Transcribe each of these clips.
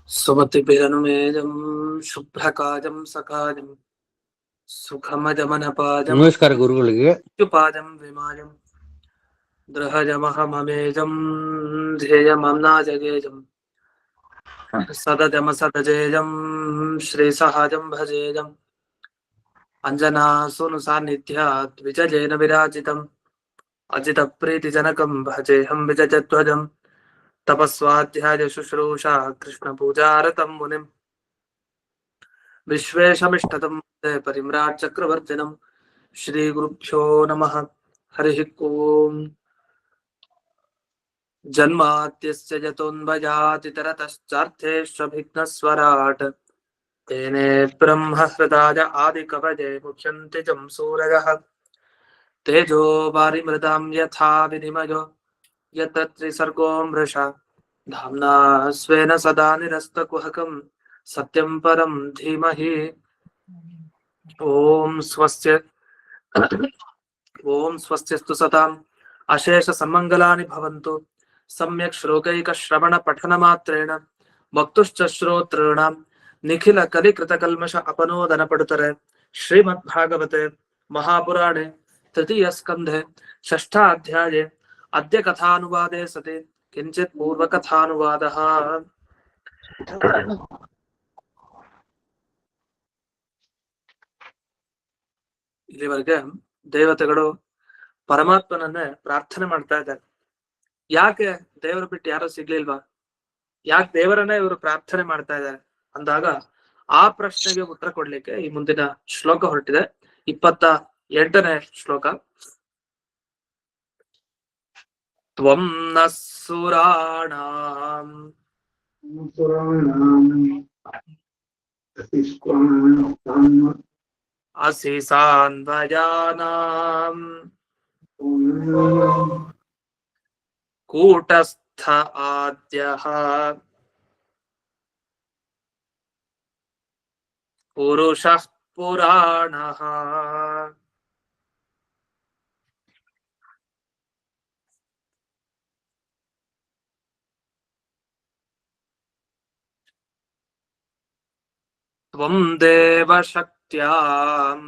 ಸುಮತಿಭಿರನುಮೇಜಂ ಶುಭ್ರಕಾಜಂ ಸಕಾಜಂ ಸುಖಮಜಮನಪಾಜಂ ನಮಸ್ಕಾರ ಗುರುಗಳಿಗೆ. ಪಾದಂ ವಿಮಾಜಂ ದೃಹಜಮಹಮಮೇಜಂ ಧ್ಯೇಯಮಮ್ನಾಜಗೇಜಂ ಸದಜಮ ಸದಜೇಜಂ ಶ್ರೀಸಹಜಂ ಭಜೇಜಂ ಅಂಜನಾಸುನು ಸಾನ್ನಿಧ್ಯಾತ್ ವಿಜಯೇನ ವಿರಾಜಿತಂ ಅಜಿತ ಪ್ರೀತಿಜನಕಂ ಭಜೇಹಂ ವಿಜಯಧ್ವಜಂ ತಪಸ್ವಾಧ್ಯಾಯ ಶುಶ್ರೂಷಾ ಕೃಷ್ಣ ಪೂಜಾರತಂ ಮುನಿಂ ವಿಶ್ವೇಶಮಿಷ್ಟತಂ ಪರಿಮ್ರಾಟ್ ಚಕ್ರವರ್ತಿನಂ ಶ್ರೀ ಗುರುಭ್ಯೋ ನಮಃ. ಹರಿ ಓಂ. ಜನ್ಮಾದ್ಯಸ್ಯ ಯತೋನ್ಮಯಾತಿತರತಶ್ಚಾರ್ಥೇಷ್ವಭಿಘ್ನಸ್ವರಾಟ್ ತೇನೇ ಬ್ರಹ್ಮ ಹೃದಾಯ ಆದಿಕವಯೇ ಮುಖ್ಯಂತಿ ಜಂ ಸೂರಯಃ ತೇಜೋ ವಾರಿಮೃತಾಂ ಯಥಾ ವಿನಿಮಯೋ ಯತ್ರ ತ್ರಿಸರ್ಗೋ ಮೃಷಾ ಧಾಮ್ನಾ ಸ್ವೇನ ಸದಾ ನಿರಸ್ತಕುಹಕಂ ಸತ್ಯಂ ಪರಂ ಧೀಮಹಿ. ಓಂ ಸ್ವಸ್ತ್ಯಸ್ತು ಸತಾಂ ಅಶೇಷ ಸಮ್ಮಂಗಲಾನಿ ಭವಂತು. ಸಮ್ಯಕ್ ಶ್ಲೋಕೈಕ ಶ್ರವಣ ಪಠನ ಮಾತ್ರೇಣ ಭಕ್ತುಶ್ಚ ಶ್ರೋತॄಣಾಂ ನಿಖಿಲ ಕಲಿಕೃತ ಕಲ್ಮಷ ಅಪನೋದನ ಪಡುತ್ತಾರೆ. ಶ್ರೀಮದ್ ಭಾಗವತೆ ಮಹಾಪುರಾಣೆ ತೃತೀಯ ಸ್ಕಂಧೆ ಷಷ್ಠಾಧ್ಯಾಯೇ ಅದ್ಯ ಕಥಾನುವಾದೇ ಸತಿ ಕಿಂಚಿತ್ ಪೂರ್ವ ಕಥಾನುವಾದಃ. ಇಲ್ಲಿವರೆಗೆ ದೇವತೆಗಳು ಪರಮಾತ್ಮನನ್ನೇ ಪ್ರಾರ್ಥನೆ ಮಾಡ್ತಾ ಇದ್ದಾರೆ. ಯಾಕೆ ದೇವರ ಬಿಟ್ಟು ಯಾರು ಸಿಗ್ಲಿಲ್ವಾ, ಯಾಕೆ ದೇವರನ್ನೇ ಇವರು ಪ್ರಾರ್ಥನೆ ಮಾಡ್ತಾ ಇದ್ದಾರೆ ಅಂದಾಗ ಆ ಪ್ರಶ್ನೆಗೆ ಉತ್ತರ ಕೊಡ್ಲಿಕ್ಕೆ ಈ ಮುಂದಿನ ಶ್ಲೋಕ ಹೊರಟಿದೆ. 28ನೇ ಶ್ಲೋಕ. ತ್ವಂ ನ ಸುರಾಣಾಂ ಅಸಿ ಸಾನ್ವಯಾನಾಂ ಕೂಟಸ್ಥ ಆದ್ಯಃ ಪುರುಷಃ ಪುರಾಣಃ. ತ್ವಂ ದೇವ ಶಕ್ತ್ಯಾಂ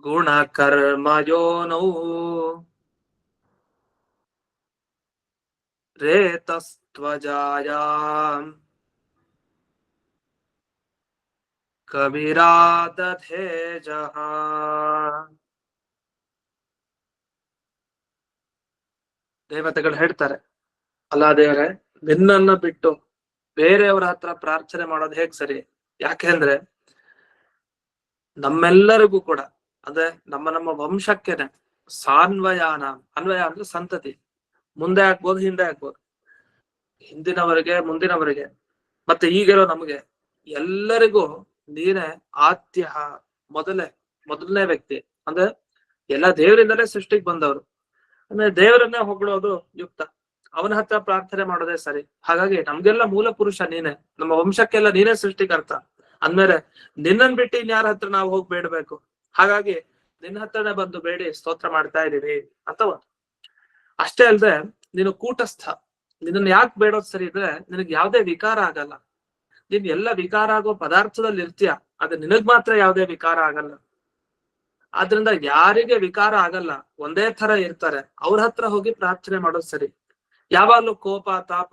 ಗುಣಕರ್ಮಯೋನೌ ರೇತಸ್ತ್ವಜಾಯಾಂ ಕವಿರಾದಧೇಜಃ. ದೇವತೆಗಳು ಹೇಳ್ತಾರೆ, ಅಲ್ಲ ದೇವರೇ, ನಿನ್ನನ್ನ ಬಿಟ್ಟು ಬೇರೆಯವರ ಹತ್ರ ಪ್ರಾರ್ಥನೆ ಮಾಡೋದು ಹೇಗ್ ಸರಿ? ಯಾಕೆಂದ್ರೆ ನಮ್ಮೆಲ್ಲರಿಗೂ ಕೂಡ ಅಂದ್ರೆ ನಮ್ಮ ವಂಶಕ್ಕೆನೆ ಸಾನ್ವಯಾನ, ಅನ್ವಯ ಅಂದ್ರೆ ಸಂತತಿ, ಮುಂದೆ ಆಗ್ಬೋದು ಹಿಂದೆ ಆಗ್ಬೋದು, ಹಿಂದಿನವರಿಗೆ ಮುಂದಿನವರಿಗೆ ಮತ್ತೆ ಈಗಿರೋ ನಮಗೆ ಎಲ್ಲರಿಗೂ ನೀನೇ ಆದ್ಯ, ಮೊದಲನೇ ವ್ಯಕ್ತಿ. ಅಂದ್ರೆ ಎಲ್ಲ ದೇವರಿಂದಲೇ ಸೃಷ್ಟಿಗೆ ಬಂದವರು. ಅಂದ್ರೆ ದೇವರನ್ನೇ ಹೊಗಳೋದು ಯುಕ್ತ, ಅವನ ಹತ್ರ ಪ್ರಾರ್ಥನೆ ಮಾಡೋದೇ ಸರಿ. ಹಾಗಾಗಿ ನಮ್ಗೆಲ್ಲ ಮೂಲ ಪುರುಷ ನೀನೆ, ನಮ್ಮ ವಂಶಕ್ಕೆಲ್ಲ ನೀನೇ ಸೃಷ್ಟಿಕರ್ತ ಅಂದ್ಮೇಲೆ ನಿನ್ನನ್ ಬಿಟ್ಟು ಇನ್ಯಾರ ಹತ್ರ ನಾವು ಹೋಗಿ ಬೇಡಬೇಕು. ಹಾಗಾಗಿ ನಿನ್ನ ಹತ್ರನೇ ಬಂದು ಬೇಡಿ ಸ್ತೋತ್ರ ಮಾಡ್ತಾ ಇದೀವಿ ಅಂತವ. ಅಷ್ಟೇ ಅಲ್ದೆ ನೀನು ಕೂಟಸ್ಥ, ನಿನ್ನನ್ನು ಯಾಕೆ ಬೇಡೋದ್ ಸರಿ ಇದ್ರೆ ನಿನಗ್ ಯಾವ್ದೇ ವಿಕಾರ ಆಗಲ್ಲ. ನೀನ್ ಎಲ್ಲ ವಿಕಾರ ಆಗೋ ಪದಾರ್ಥದಲ್ಲಿ ಇರ್ತೀಯ, ಆದ್ರೆ ನಿನಗ್ ಮಾತ್ರ ಯಾವ್ದೇ ವಿಕಾರ ಆಗಲ್ಲ. ಆದ್ರಿಂದ ಯಾರಿಗೆ ವಿಕಾರ ಆಗಲ್ಲ, ಒಂದೇ ತರ ಇರ್ತಾರೆ, ಅವ್ರ ಹತ್ರ ಹೋಗಿ ಪ್ರಾರ್ಥನೆ ಮಾಡೋದ್ ಸರಿ. ಯಾವಾಗ್ಲೂ ಕೋಪ ತಾಪ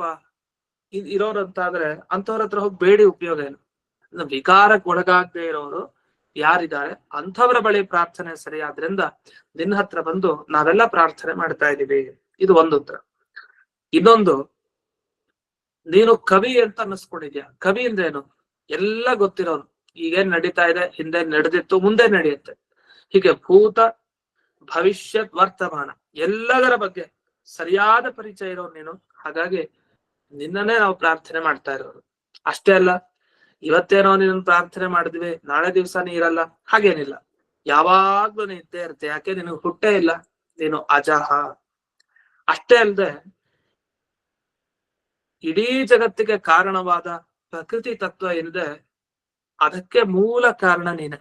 ಇರೋರಂತಾದ್ರೆ ಅಂತವ್ರ ಹತ್ರ ಹೋಗಿ ಬೇಡಿ ಉಪಯೋಗ ಏನು? ವಿಕಾರಕ್ಕೆ ಒಳಗಾಗದೆ ಇರೋರು ಯಾರಿದ್ದಾರೆ ಅಂಥವ್ರ ಬಳಿ ಪ್ರಾರ್ಥನೆ ಸರಿ. ಆದ್ರಿಂದ ನಿನ್ನ ಹತ್ರ ಬಂದು ನಾವೆಲ್ಲ ಪ್ರಾರ್ಥನೆ ಮಾಡ್ತಾ ಇದೀವಿ. ಇದು ಒಂದು ಉತ್ತರ. ಇನ್ನೊಂದು, ನೀನು ಕವಿ ಅಂತ ಅನ್ನಿಸ್ಕೊಂಡಿದ್ಯಾ. ಕವಿ ಅಂದ್ರೇನು? ಎಲ್ಲ ಗೊತ್ತಿರೋನು, ಈಗೇನ್ ನಡೀತಾ ಇದೆ, ಹಿಂದೆ ನಡೆದಿತ್ತು, ಮುಂದೆ ನಡೆಯುತ್ತೆ, ಹೀಗೆ ಭೂತ ಭವಿಷ್ಯತ್ ವರ್ತಮಾನ ಎಲ್ಲದರ ಬಗ್ಗೆ ಸರಿಯಾದ ಪರಿಚಯ ಇರೋರು ನೀನು. ಹಾಗಾಗಿ ನಿನ್ನನ್ನೇ ನಾವು ಪ್ರಾರ್ಥನೆ ಮಾಡ್ತಾ ಇರೋರು. ಅಷ್ಟೇ ಅಲ್ಲ, ಇವತ್ತೇನೋ ನೀನು ಪ್ರಾರ್ಥನೆ ಮಾಡಿದ್ವಿ, ನಾಳೆ ದಿವ್ಸ ನೀ ಇರಲ್ಲ, ಹಾಗೇನಿಲ್ಲ, ಯಾವಾಗ್ಲೂ ನೀ ಇದ್ದೇ ಇರ್ತೆ. ಯಾಕೆ? ನಿನಗೆ ಹುಟ್ಟೇ ಇಲ್ಲ, ನೀನು ಅಜಹ. ಅಷ್ಟೇ ಅಲ್ಲದೆ ಇಡೀ ಜಗತ್ತಿಗೆ ಕಾರಣವಾದ ಪ್ರಕೃತಿ ತತ್ವ ಇಲ್ಲದೆ ಅದಕ್ಕೆ ಮೂಲ ಕಾರಣ ನೀನೆ.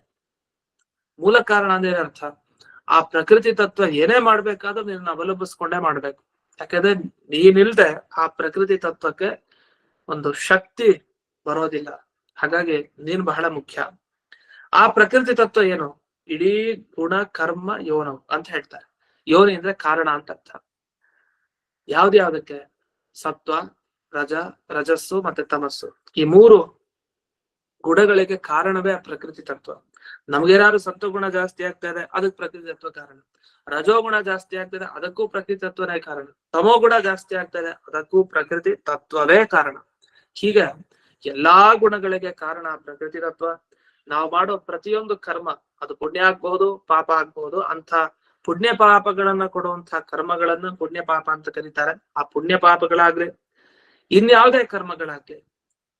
ಮೂಲ ಕಾರಣ ಅಂದ್ರೆ ಅರ್ಥ, ಆ ಪ್ರಕೃತಿ ತತ್ವ ಏನೇ ಮಾಡ್ಬೇಕಾದ್ರೂ ನಿನ್ನ ಅವಲಂಬಿಸ್ಕೊಂಡೇ ಮಾಡ್ಬೇಕು. ಯಾಕಂದ್ರೆ ನೀನಿಲ್ದೆ ಆ ಪ್ರಕೃತಿ ತತ್ವಕ್ಕೆ ಒಂದು ಶಕ್ತಿ ಬರೋದಿಲ್ಲ. ಹಾಗಾಗಿ ನೀನ್ ಬಹಳ ಮುಖ್ಯ. ಆ ಪ್ರಕೃತಿ ತತ್ವ ಏನು? ಇಡೀ ಗುಣ ಕರ್ಮ ಯೋನವು ಅಂತ ಹೇಳ್ತಾರೆ. ಯೋನಿ ಅಂದ್ರೆ ಕಾರಣ ಅಂತ ಅರ್ಥ. ಯಾವ್ದ್ಯಾವ್ದಕ್ಕೆ? ಸತ್ವ, ರಜಸ್ಸು ಮತ್ತೆ ತಮಸ್ಸು, ಈ ಮೂರು ಗುಣಗಳಿಗೆ ಕಾರಣವೇ ಆ ಪ್ರಕೃತಿ ತತ್ವ. ನಮ್ಗೇನಾದ್ರು ಸತ್ವಗುಣ ಜಾಸ್ತಿ ಆಗ್ತಾ ಇದೆ, ಅದಕ್ಕೆ ಪ್ರಕೃತಿ ತತ್ವ ಕಾರಣ. ರಜೋಗುಣ ಜಾಸ್ತಿ ಆಗ್ತದೆ, ಅದಕ್ಕೂ ಪ್ರಕೃತಿ ತತ್ವನೇ ಕಾರಣ. ತಮೋ ಗುಣ ಜಾಸ್ತಿ ಆಗ್ತದೆ, ಅದಕ್ಕೂ ಪ್ರಕೃತಿ ತತ್ವವೇ ಕಾರಣ. ಹೀಗೆ ಎಲ್ಲಾ ಗುಣಗಳಿಗೆ ಕಾರಣ ಪ್ರಕೃತಿ ತತ್ವ. ನಾವು ಮಾಡೋ ಪ್ರತಿಯೊಂದು ಕರ್ಮ, ಅದು ಪುಣ್ಯ ಆಗ್ಬಹುದು, ಪಾಪ ಆಗ್ಬಹುದು. ಅಂತ ಪುಣ್ಯ ಪಾಪಗಳನ್ನ ಕೊಡುವಂತಹ ಕರ್ಮಗಳನ್ನ ಪುಣ್ಯ ಪಾಪ ಅಂತ ಕರೀತಾರೆ. ಆ ಪುಣ್ಯ ಪಾಪಗಳಾಗ್ಲಿ, ಇನ್ಯಾವುದೇ ಕರ್ಮಗಳಾಗ್ಲಿ,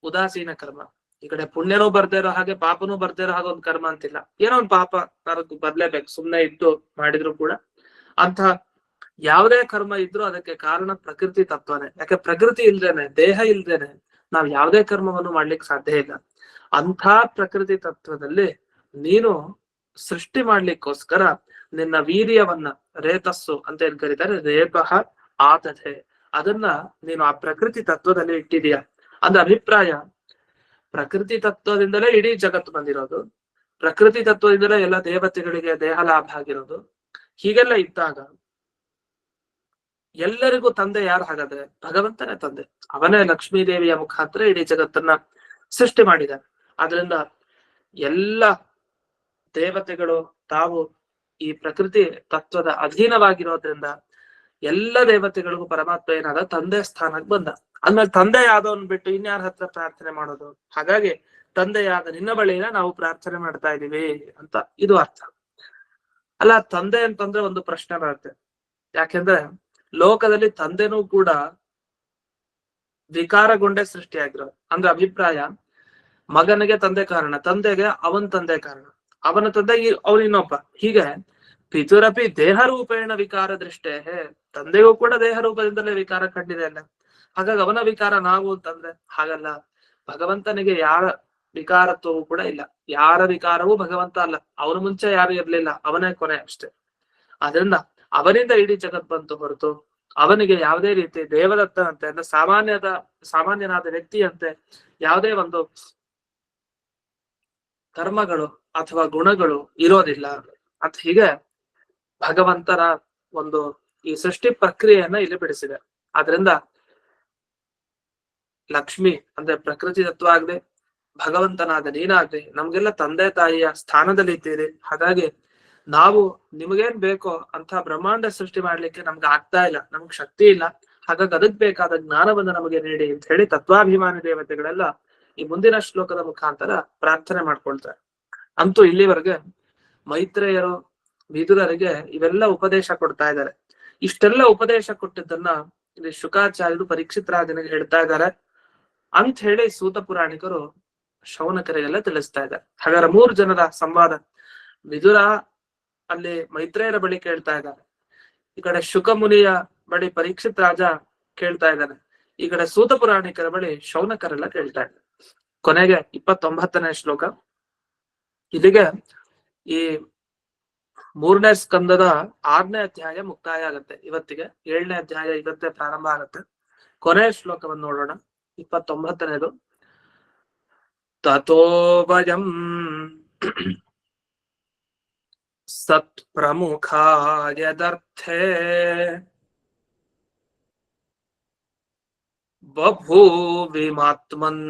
ಉದಾಸೀನ ಕರ್ಮ, ಈ ಕಡೆ ಪುಣ್ಯನೂ ಬರ್ದೇ ಇರೋ ಹಾಗೆ ಪಾಪನೂ ಬರ್ದೇ ಇರೋ ಹಾಗೆ ಒಂದು ಕರ್ಮ ಅಂತಿಲ್ಲ. ಏನೋ ಒಂದು ಪಾಪ ಅದಕ್ಕೆ ಬರ್ಲೇಬೇಕು, ಸುಮ್ನೆ ಇದ್ದು ಮಾಡಿದ್ರು ಕೂಡ. ಅಂತ ಯಾವುದೇ ಕರ್ಮ ಇದ್ರೂ ಅದಕ್ಕೆ ಕಾರಣ ಪ್ರಕೃತಿ ತತ್ವನೇ. ಯಾಕೆ? ಪ್ರಕೃತಿ ಇಲ್ದೇನೆ, ದೇಹ ಇಲ್ದೇನೆ ನಾವ್ ಯಾವುದೇ ಕರ್ಮವನ್ನು ಮಾಡ್ಲಿಕ್ಕೆ ಸಾಧ್ಯ ಇಲ್ಲ. ಅಂಥ ಪ್ರಕೃತಿ ತತ್ವದಲ್ಲಿ ನೀನು ಸೃಷ್ಟಿ ಮಾಡ್ಲಿಕ್ಕೋಸ್ಕರ ನಿನ್ನ ವೀರ್ಯವನ್ನ, ರೇತಸ್ಸು ಅಂತ ಏನ್ ಕರೀತಾರೆ, ರೇಪಃ ಆತಥೆ, ಅದನ್ನ ನೀನು ಆ ಪ್ರಕೃತಿ ತತ್ವದಲ್ಲಿ ಇಟ್ಟಿದೀಯ. ಅಂದ್ರೆ ಅಭಿಪ್ರಾಯ, ಪ್ರಕೃತಿ ತತ್ವದಿಂದಲೇ ಇಡೀ ಜಗತ್ತು ಬಂದಿರೋದು, ಪ್ರಕೃತಿ ತತ್ವದಿಂದಲೇ ಎಲ್ಲ ದೇವತೆಗಳಿಗೆ ದೇಹ ಲಾಭ ಆಗಿರೋದು. ಹೀಗೆಲ್ಲ ಇದ್ದಾಗ ಎಲ್ಲರಿಗೂ ತಂದೆ ಯಾರು? ಹಾಗಾದ್ರೆ ಭಗವಂತನೇ ತಂದೆ. ಅವನೇ ಲಕ್ಷ್ಮೀ ದೇವಿಯ ಮುಖಾಂತರ ಇಡೀ ಜಗತ್ತನ್ನ ಸೃಷ್ಟಿ ಮಾಡಿದ್ದಾನೆ. ಆದ್ರಿಂದ ಎಲ್ಲ ದೇವತೆಗಳು ತಾವು ಈ ಪ್ರಕೃತಿ ತತ್ವದ ಅಧೀನವಾಗಿರೋದ್ರಿಂದ ಎಲ್ಲ ದೇವತೆಗಳಿಗೂ ಪರಮಾತ್ಮ ಏನಾದ ತಂದೆ ಸ್ಥಾನಕ್ಕೆ ಬಂದ. ಅಂದ್ಮೇಲೆ ತಂದೆಯಾದವನ್ ಬಿಟ್ಟು ಇನ್ಯಾರ ಹತ್ರ ಪ್ರಾರ್ಥನೆ ಮಾಡೋದು? ಹಾಗಾಗಿ ತಂದೆಯಾದ ನಿನ್ನ ಬಳಿನ ನಾವು ಪ್ರಾರ್ಥನೆ ಮಾಡ್ತಾ ಇದೀವಿ ಅಂತ ಇದು ಅರ್ಥ. ಅಲ್ಲ, ತಂದೆ ಅಂತಂದ್ರೆ ಒಂದು ಪ್ರಶ್ನೆ ಬರುತ್ತೆ. ಯಾಕೆಂದ್ರೆ ಲೋಕದಲ್ಲಿ ತಂದೆನೂ ಕೂಡ ವಿಕಾರಗೊಂಡೇ ಸೃಷ್ಟಿಯಾಗಿರೋದು. ಅಂದ್ರೆ ಅಭಿಪ್ರಾಯ, ಮಗನಿಗೆ ತಂದೆ ಕಾರಣ, ತಂದೆಗೆ ಅವನ್ ತಂದೆ ಕಾರಣ, ಅವನ ತಂದೆ ಅವನಿನ್ನೊಬ್ಬ. ಹೀಗೆ ಪಿತುರಪಿ ದೇಹ ರೂಪೇಣ ವಿಕಾರ ದೃಷ್ಟೇ, ತಂದೆಗೂ ಕೂಡ ದೇಹ ರೂಪದಿಂದಲೇ ವಿಕಾರ ಕಂಡಿದೆ ಅಲ್ಲ. ಹಾಗಾಗಿ ಅವನ ವಿಕಾರ ನಾವು ಅಂತಂದ್ರೆ ಹಾಗಲ್ಲ. ಭಗವಂತನಿಗೆ ಯಾರ ವಿಕಾರತ್ವವೂ ಕೂಡ ಇಲ್ಲ. ಯಾರ ವಿಕಾರವೂ ಭಗವಂತ ಅಲ್ಲ. ಅವನ ಮುಂಚೆ ಯಾರು ಇರ್ಲಿಲ್ಲ, ಅವನೇ ಕೊನೆ ಅಷ್ಟೇ. ಅದರಿಂದ ಅವನಿಂದ ಇಡೀ ಜಗತ್ ಬಂತು ಹೊರತು ಅವನಿಗೆ ಯಾವುದೇ ರೀತಿ ದೇವದತ್ತನಂತೆ ಅಂದ್ರೆ ಸಾಮಾನ್ಯನಾದ ವ್ಯಕ್ತಿಯಂತೆ ಯಾವುದೇ ಒಂದು ಕರ್ಮಗಳು ಅಥವಾ ಗುಣಗಳು ಇರೋದಿಲ್ಲ ಅಂತ. ಹೀಗೆ ಭಗವಂತನ ಒಂದು ಈ ಸೃಷ್ಟಿ ಪ್ರಕ್ರಿಯೆಯನ್ನ ಇಲ್ಲಿ ಬಿಡಿಸಿದೆ. ಆದ್ರಿಂದ ಲಕ್ಷ್ಮಿ ಅಂದ್ರೆ ಪ್ರಕೃತಿ ತತ್ವ ಆಗದೆ, ಭಗವಂತನಾದ ನೀನಾಗ್ಲಿ ನಮ್ಗೆಲ್ಲ ತಂದೆ ತಾಯಿಯ ಸ್ಥಾನದಲ್ಲಿ ಇದ್ದೀರಿ. ಹಾಗಾಗಿ ನಾವು ನಿಮಗೇನ್ ಬೇಕೋ ಅಂತ ಬ್ರಹ್ಮಾಂಡ ಸೃಷ್ಟಿ ಮಾಡ್ಲಿಕ್ಕೆ ನಮ್ಗೆ ಆಗ್ತಾ ಇಲ್ಲ, ನಮ್ಗ್ ಶಕ್ತಿ ಇಲ್ಲ. ಹಾಗಾಗಿ ಅದಕ್ ಬೇಕಾದ ಜ್ಞಾನವನ್ನು ನಮಗೆ ನೀಡಿ ಅಂತ ಹೇಳಿ ತತ್ವಾಭಿಮಾನಿ ದೇವತೆಗಳೆಲ್ಲ ಈ ಮುಂದಿನ ಶ್ಲೋಕದ ಮುಖಾಂತರ ಪ್ರಾರ್ಥನೆ ಮಾಡ್ಕೊಳ್ತಾರೆ. ಅಂತೂ ಇಲ್ಲಿವರೆಗೆ ಮೈತ್ರೇಯರು ವಿದುರರಿಗೆ ಇವೆಲ್ಲ ಉಪದೇಶ ಕೊಡ್ತಾ ಇದ್ದಾರೆ. ಇಷ್ಟೆಲ್ಲ ಉಪದೇಶ ಕೊಟ್ಟಿದ್ದನ್ನ ಇಲ್ಲಿ ಶುಕಾಚಾರ್ಯರು ಪರೀಕ್ಷಿತ್ ರಾಜನಿಗೆ ಹೇಳ್ತಾ ಇದ್ದಾರೆ ಅಂತ ಹೇಳಿ ಸೂತ ಪುರಾಣಿಕರು ಶೌನಕರಿಗೆಲ್ಲ ತಿಳಿಸ್ತಾ ಇದ್ದಾರೆ. ಹಾಗಾದ್ರೆ 3 ಜನರ ಸಂವಾದ. ವಿದುರ ಅಲ್ಲಿ ಮೈತ್ರೇಯರ ಬಳಿ ಕೇಳ್ತಾ ಇದ್ದಾರೆ, ಈ ಕಡೆ ಶುಕ ಮುನಿಯ ಬಳಿ ಪರೀಕ್ಷಿತ್ ರಾಜ ಕೇಳ್ತಾ ಇದ್ದಾನೆ, ಈ ಕಡೆ ಸೂತ ಪುರಾಣಿಕರ ಬಳಿ ಶೌನಕರೆಲ್ಲ ಕೇಳ್ತಾ ಇದ್ದಾರೆ. ಕೊನೆಗೆ 29ನೇ ಶ್ಲೋಕ. ಇಲ್ಲಿಗೆ ಈ 3ನೇ ಸ್ಕಂದದ 6ನೇ ಅಧ್ಯಾಯ ಮುಕ್ತಾಯ ಆಗತ್ತೆ ಇವತ್ತಿಗೆ. 7ನೇ ಅಧ್ಯಾಯ ಇವತ್ತೇ ಪ್ರಾರಂಭ ಆಗತ್ತೆ. ಕೊನೆಯ ಶ್ಲೋಕವನ್ನು ನೋಡೋಣ, 29ನೇದು. ತಥೋ ವಯಂ ಸತ್ ಪ್ರಮುಖಾಯದರ್ಥೇ ಬಭೂವಿಮಾತ್ಮನ್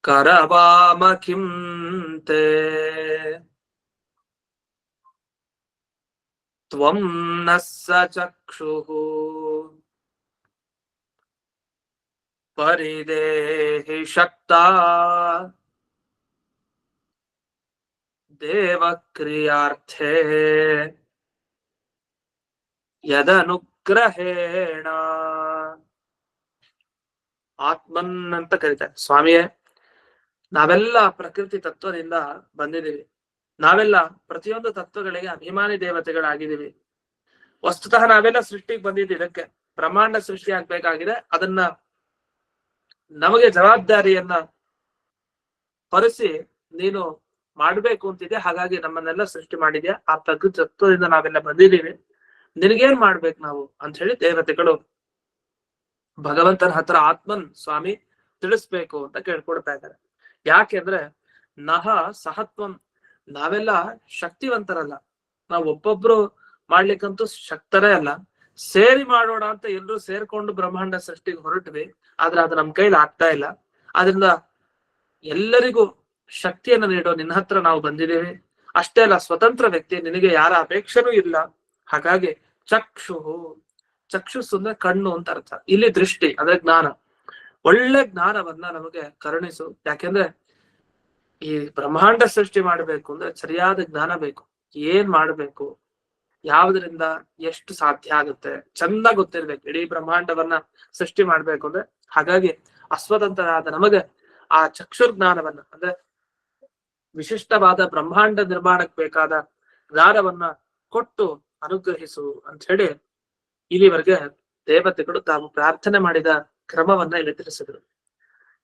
ಕರವಾಮ ಕಿಂ ತೇ ತ್ವಂ ನ ಸಚಕ್ಷುಃ ಪರಿದೇಹಿ ಶಕ್ತಾ ದೇವಕ್ರಿಯಾರ್ಥೇ ಯದನುಗ್ರಹೇಣ. ಆತ್ಮನ್ ಅಂತ ಕರೀತಾರೆ. ಸ್ವಾಮಿಯೇ, ನಾವೆಲ್ಲ ಪ್ರಕೃತಿ ತತ್ವದಿಂದ ಬಂದಿದ್ದೀವಿ. ನಾವೆಲ್ಲ ಪ್ರತಿಯೊಂದು ತತ್ವಗಳಿಗೆ ಅಭಿಮಾನಿ ದೇವತೆಗಳಾಗಿದ್ದೀವಿ. ವಸ್ತುತಃ ನಾವೆಲ್ಲ ಸೃಷ್ಟಿಗೆ ಬಂದಿದ್ದೀವಿ, ಇದಕ್ಕೆ ಬ್ರಹ್ಮಾಂಡ ಸೃಷ್ಟಿ ಆಗ್ಬೇಕಾಗಿದೆ. ಅದನ್ನ ನಮಗೆ ಜವಾಬ್ದಾರಿಯನ್ನ ಹೊರಿಸಿ ನೀನು ಮಾಡ್ಬೇಕು ಅಂತಿದೆ. ಹಾಗಾಗಿ ನಮ್ಮನ್ನೆಲ್ಲ ಸೃಷ್ಟಿ ಮಾಡಿದ್ಯಾ. ಆ ಪ್ರಕೃತಿ ತತ್ವದಿಂದ ನಾವೆಲ್ಲ ಬಂದಿದ್ದೀವಿ. ನಿನಗೇನ್ ಮಾಡ್ಬೇಕು ನಾವು ಅಂತ ಹೇಳಿ ದೇವತೆಗಳು ಭಗವಂತನ ಹತ್ರ ಆತ್ಮನ್ ಸ್ವಾಮಿ ತಿಳಿಸ್ಬೇಕು ಅಂತ ಕೇಳ್ಕೊಡ್ತಾ ಇದ್ದಾರೆ. ಯಾಕೆಂದ್ರೆ ನಹ ಸಹತ್ವಂ, ನಾವೆಲ್ಲ ಶಕ್ತಿವಂತರಲ್ಲ, ನಾವ್ ಒಬ್ಬೊಬ್ರು ಮಾಡ್ಲಿಕ್ಕಂತೂ ಶಕ್ತರೇ ಅಲ್ಲ. ಸೇರಿ ಮಾಡೋಣ ಅಂತ ಎಲ್ರು ಸೇರ್ಕೊಂಡು ಬ್ರಹ್ಮಾಂಡ ಸೃಷ್ಟಿಗೆ ಹೊರಟ್ವಿ, ಆದ್ರೆ ಅದು ನಮ್ ಕೈಲಿ ಆಗ್ತಾ ಇಲ್ಲ. ಆದ್ರಿಂದ ಎಲ್ಲರಿಗೂ ಶಕ್ತಿಯನ್ನು ನೀಡೋ ನಿನ್ನ ಹತ್ರ ನಾವು ಬಂದಿದ್ದೇವೆ. ಅಷ್ಟೇ ಅಲ್ಲ, ಸ್ವತಂತ್ರ ವ್ಯಕ್ತಿ, ನಿನಗೆ ಯಾರ ಅಪೇಕ್ಷೆನೂ ಇಲ್ಲ. ಹಾಗಾಗಿ ಚಕ್ಷುಹು, ಚಕ್ಷುಸ್ ಅಂದ್ರೆ ಕಣ್ಣು ಅಂತ ಅರ್ಥ. ಇಲ್ಲಿ ದೃಷ್ಟಿ ಅಂದ್ರೆ ಜ್ಞಾನ, ಒಳ್ಳೆ ಜ್ಞಾನವನ್ನ ನಮಗೆ ಕರುಣಿಸು. ಯಾಕೆಂದ್ರೆ ಈ ಬ್ರಹ್ಮಾಂಡ ಸೃಷ್ಟಿ ಮಾಡ್ಬೇಕು ಅಂದ್ರೆ ಸರಿಯಾದ ಜ್ಞಾನ ಬೇಕು. ಏನ್ ಮಾಡ್ಬೇಕು, ಯಾವ್ದ್ರಿಂದ ಎಷ್ಟು ಸಾಧ್ಯ ಆಗುತ್ತೆ ಚಂದ ಗೊತ್ತಿರ್ಬೇಕು ಇಡೀ ಬ್ರಹ್ಮಾಂಡವನ್ನ ಸೃಷ್ಟಿ ಮಾಡ್ಬೇಕು ಅಂದ್ರೆ. ಹಾಗಾಗಿ ಅಸ್ವತಂತ್ರರಾದ ನಮಗೆ ಆ ಚಕ್ಷುರ್ಜ್ಞಾನವನ್ನ ಅಂದ್ರೆ ವಿಶಿಷ್ಟವಾದ ಬ್ರಹ್ಮಾಂಡ ನಿರ್ಮಾಣಕ್ಕೆ ಬೇಕಾದ ಜ್ಞಾನವನ್ನ ಕೊಟ್ಟು ಅನುಗ್ರಹಿಸು ಅಂತ ಹೇಳಿ ಇಲ್ಲಿವರೆಗೆ ದೇವತೆಗಳು ತಾವು ಪ್ರಾರ್ಥನೆ ಮಾಡಿದ ಕ್ರಮವನ್ನ ಇಲ್ಲಿ ತಿಳಿಸಿದ್ರು.